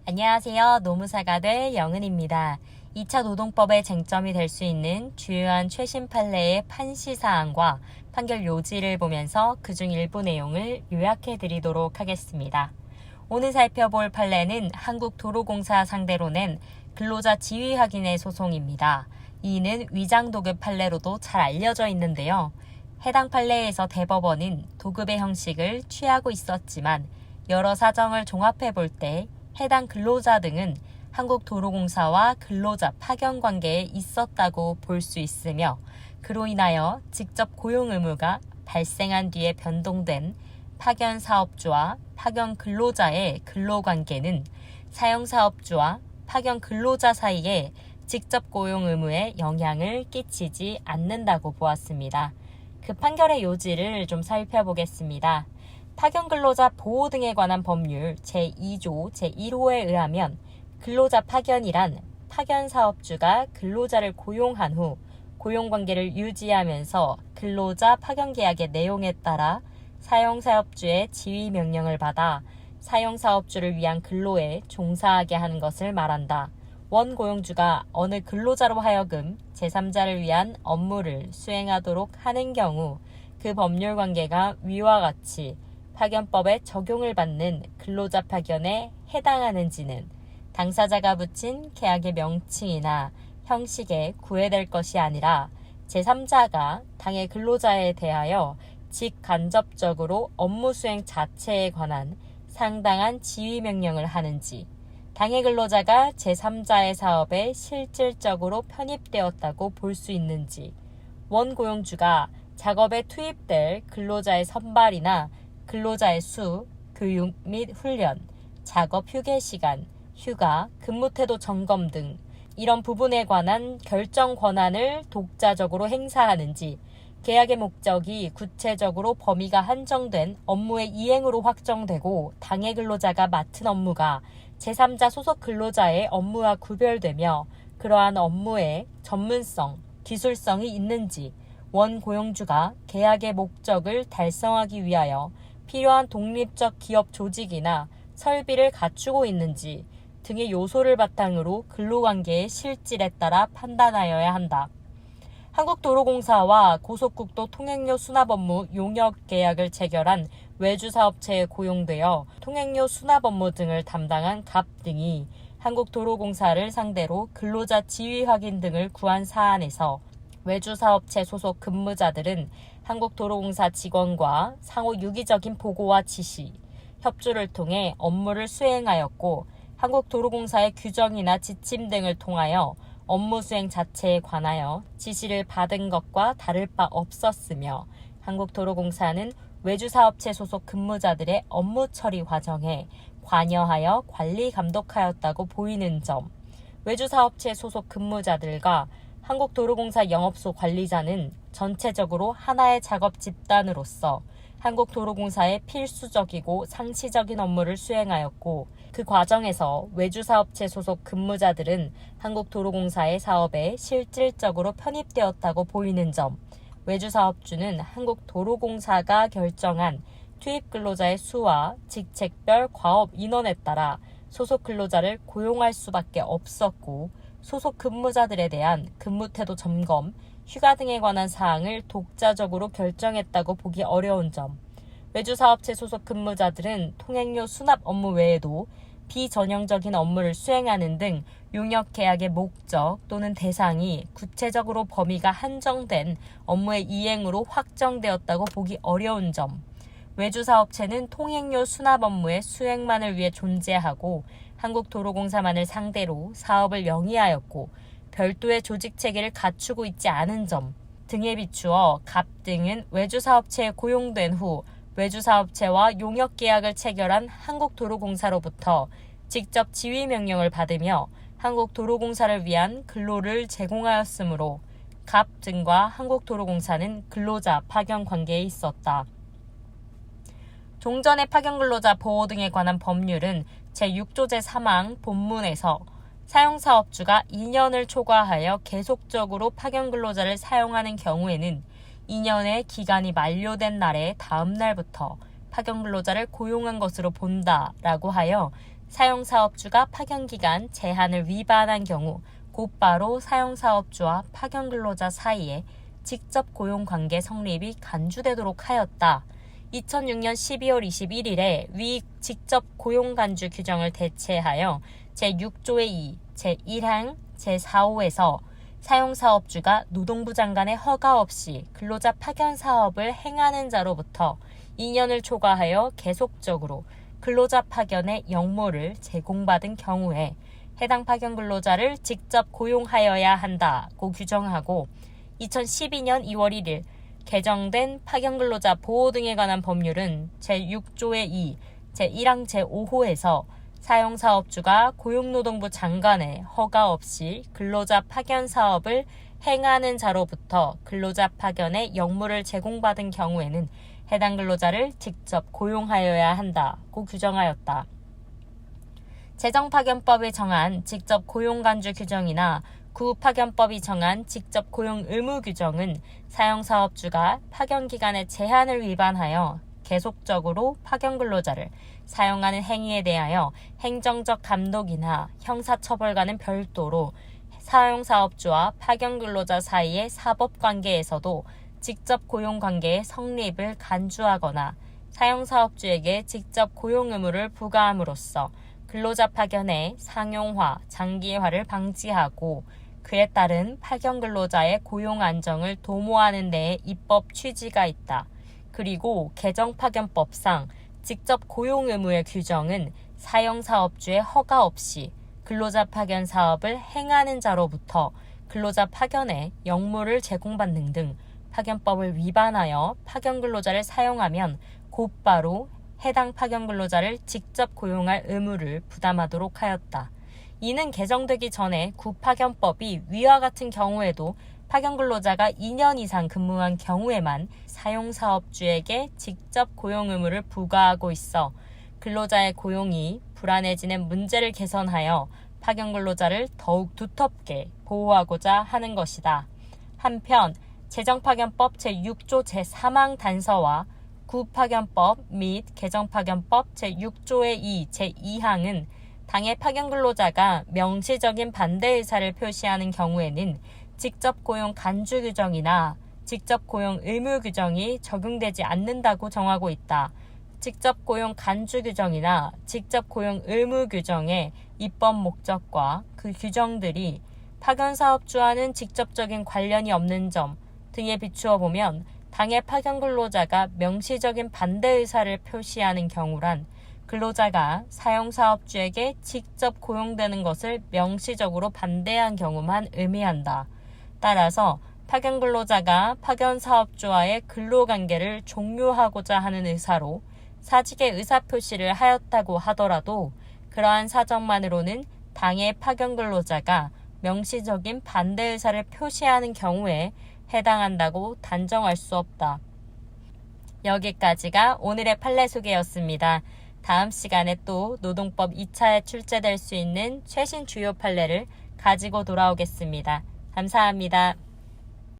안녕하세요. 노무사가될 영은입니다. 2차 노동법의 쟁점이 될 수 있는 주요한 최신 판례의 판시 사항과 판결 요지를 보면서 그중 일부 내용을 요약해 드리도록 하겠습니다. 오늘 살펴볼 판례는 한국도로공사 상대로 낸 근로자 지위 확인의 소송입니다. 이는 위장도급 판례로도 잘 알려져 있는데요. 해당 판례에서 대법원은 도급의 형식을 취하고 있었지만 여러 사정을 종합해 볼 때 해당 근로자 등은 한국도로공사와 근로자 파견 관계에 있었다고 볼 수 있으며 그로 인하여 직접 고용 의무가 발생한 뒤에 변동된 파견 사업주와 파견 근로자의 근로관계는 사용 사업주와 파견 근로자 사이에 직접 고용 의무에 영향을 끼치지 않는다고 보았습니다. 그 판결의 요지를 좀 살펴보겠습니다. 파견 근로자 보호 등에 관한 법률 제2조 제1호에 의하면 근로자 파견이란 파견 사업주가 근로자를 고용한 후 고용관계를 유지하면서 근로자 파견 계약의 내용에 따라 사용사업주의 지휘 명령을 받아 사용사업주를 위한 근로에 종사하게 하는 것을 말한다. 원고용주가 어느 근로자로 하여금 제3자를 위한 업무를 수행하도록 하는 경우 그 법률 관계가 위와 같이 파견법에 적용을 받는 근로자 파견에 해당하는지는 당사자가 붙인 계약의 명칭이나 형식에 구애될 것이 아니라 제3자가 당해 근로자에 대하여 직간접적으로 업무 수행 자체에 관한 상당한 지휘 명령을 하는지 당해 근로자가 제3자의 사업에 실질적으로 편입되었다고 볼 수 있는지 원고용주가 작업에 투입될 근로자의 선발이나 근로자의 수, 교육 및 훈련, 작업 휴게 시간, 휴가, 근무 태도 점검 등 이런 부분에 관한 결정 권한을 독자적으로 행사하는지 계약의 목적이 구체적으로 범위가 한정된 업무의 이행으로 확정되고 당해 근로자가 맡은 업무가 제3자 소속 근로자의 업무와 구별되며 그러한 업무의 전문성, 기술성이 있는지 원고용주가 계약의 목적을 달성하기 위하여 필요한 독립적 기업 조직이나 설비를 갖추고 있는지 등의 요소를 바탕으로 근로관계의 실질에 따라 판단하여야 한다. 한국도로공사와 고속국도 통행료 수납 업무 용역 계약을 체결한 외주사업체에 고용되어 통행료 수납 업무 등을 담당한 갑 등이 한국도로공사를 상대로 근로자 지위 확인 등을 구한 사안에서 외주사업체 소속 근무자들은 한국도로공사 직원과 상호 유기적인 보고와 지시, 협조를 통해 업무를 수행하였고 한국도로공사의 규정이나 지침 등을 통하여 업무 수행 자체에 관하여 지시를 받은 것과 다를 바 없었으며 한국도로공사는 외주사업체 소속 근무자들의 업무 처리 과정에 관여하여 관리 감독하였다고 보이는 점, 외주사업체 소속 근무자들과 한국도로공사 영업소 관리자는 전체적으로 하나의 작업 집단으로서 한국도로공사의 필수적이고 상시적인 업무를 수행하였고 그 과정에서 외주사업체 소속 근무자들은 한국도로공사의 사업에 실질적으로 편입되었다고 보이는 점, 외주사업주는 한국도로공사가 결정한 투입 근로자의 수와 직책별 과업 인원에 따라 소속 근로자를 고용할 수밖에 없었고 소속 근무자들에 대한 근무태도 점검, 휴가 등에 관한 사항을 독자적으로 결정했다고 보기 어려운 점, 외주사업체 소속 근무자들은 통행료 수납 업무 외에도 비전형적인 업무를 수행하는 등 용역계약의 목적 또는 대상이 구체적으로 범위가 한정된 업무의 이행으로 확정되었다고 보기 어려운 점, 외주사업체는 통행료 수납 업무의 수행만을 위해 존재하고 한국도로공사만을 상대로 사업을 영위하였고 별도의 조직 체계를 갖추고 있지 않은 점 등에 비추어 갑 등은 외주사업체에 고용된 후 외주사업체와 용역계약을 체결한 한국도로공사로부터 직접 지휘명령을 받으며 한국도로공사를 위한 근로를 제공하였으므로 갑 등과 한국도로공사는 근로자 파견 관계에 있었다. 종전의 파견 근로자 보호 등에 관한 법률은 제6조 제3항 본문에서 사용사업주가 2년을 초과하여 계속적으로 파견 근로자를 사용하는 경우에는 2년의 기간이 만료된 날의 다음 날부터 파견 근로자를 고용한 것으로 본다라고 하여 사용사업주가 파견기간 제한을 위반한 경우 곧바로 사용사업주와 파견근로자 사이에 직접 고용관계 성립이 간주되도록 하였다. 2006년 12월 21일에 위 직접 고용간주 규정을 대체하여 제6조의 2, 제1항, 제4호에서 사용사업주가 노동부 장관의 허가 없이 근로자 파견 사업을 행하는 자로부터 2년을 초과하여 계속적으로 근로자 파견의 역무를 제공받은 경우에 해당 파견 근로자를 직접 고용하여야 한다고 규정하고 2012년 2월 1일 개정된 파견 근로자 보호 등에 관한 법률은 제6조의 2, 제1항 제5호에서 사용사업주가 고용노동부 장관의 허가 없이 근로자 파견 사업을 행하는 자로부터 근로자 파견의 역무를 제공받은 경우에는 해당 근로자를 직접 고용하여야 한다고 규정하였다. 재정파견법이 정한 직접 고용간주 규정이나 구파견법이 정한 직접 고용 의무 규정은 사용사업주가 파견기간의 제한을 위반하여 계속적으로 파견근로자를 사용하는 행위에 대하여 행정적 감독이나 형사처벌과는 별도로 사용사업주와 파견근로자 사이의 사법관계에서도 직접 고용관계의 성립을 간주하거나 사용사업주에게 직접 고용 의무를 부과함으로써 근로자 파견의 상용화, 장기화를 방지하고 그에 따른 파견 근로자의 고용 안정을 도모하는 데에 입법 취지가 있다. 그리고 개정파견법상 직접 고용 의무의 규정은 사용사업주의 허가 없이 근로자 파견 사업을 행하는 자로부터 근로자 파견의 역무를 제공받는 등 파견법을 위반하여 파견 근로자를 사용하면 곧바로 해당 파견 근로자를 직접 고용할 의무를 부담하도록 하였다. 이는 개정되기 전에 구파견법이 위와 같은 경우에도 파견 근로자가 2년 이상 근무한 경우에만 사용사업주에게 직접 고용 의무를 부과하고 있어 근로자의 고용이 불안해지는 문제를 개선하여 파견 근로자를 더욱 두텁게 보호하고자 하는 것이다. 한편 재정파견법 제6조 제3항 단서와 구파견법 및 개정파견법 제6조의 2, 제2항은 당해 파견 근로자가 명시적인 반대 의사를 표시하는 경우에는 직접 고용 간주 규정이나 직접 고용 의무 규정이 적용되지 않는다고 정하고 있다. 직접 고용 간주 규정이나 직접 고용 의무 규정의 입법 목적과 그 규정들이 파견 사업주와는 직접적인 관련이 없는 점 등에 비추어 보면 당해 파견 근로자가 명시적인 반대 의사를 표시하는 경우란 근로자가 사용사업주에게 직접 고용되는 것을 명시적으로 반대한 경우만 의미한다. 따라서 파견 근로자가 파견 사업주와의 근로관계를 종료하고자 하는 의사로 사직의 의사표시를 하였다고 하더라도 그러한 사정만으로는 당해 파견 근로자가 명시적인 반대 의사를 표시하는 경우에 해당한다고 단정할 수 없다. 여기까지가 오늘의 판례 소개였습니다. 다음 시간에 또 노동법 2차에 출제될 수 있는 최신 주요 판례를 가지고 돌아오겠습니다. 감사합니다.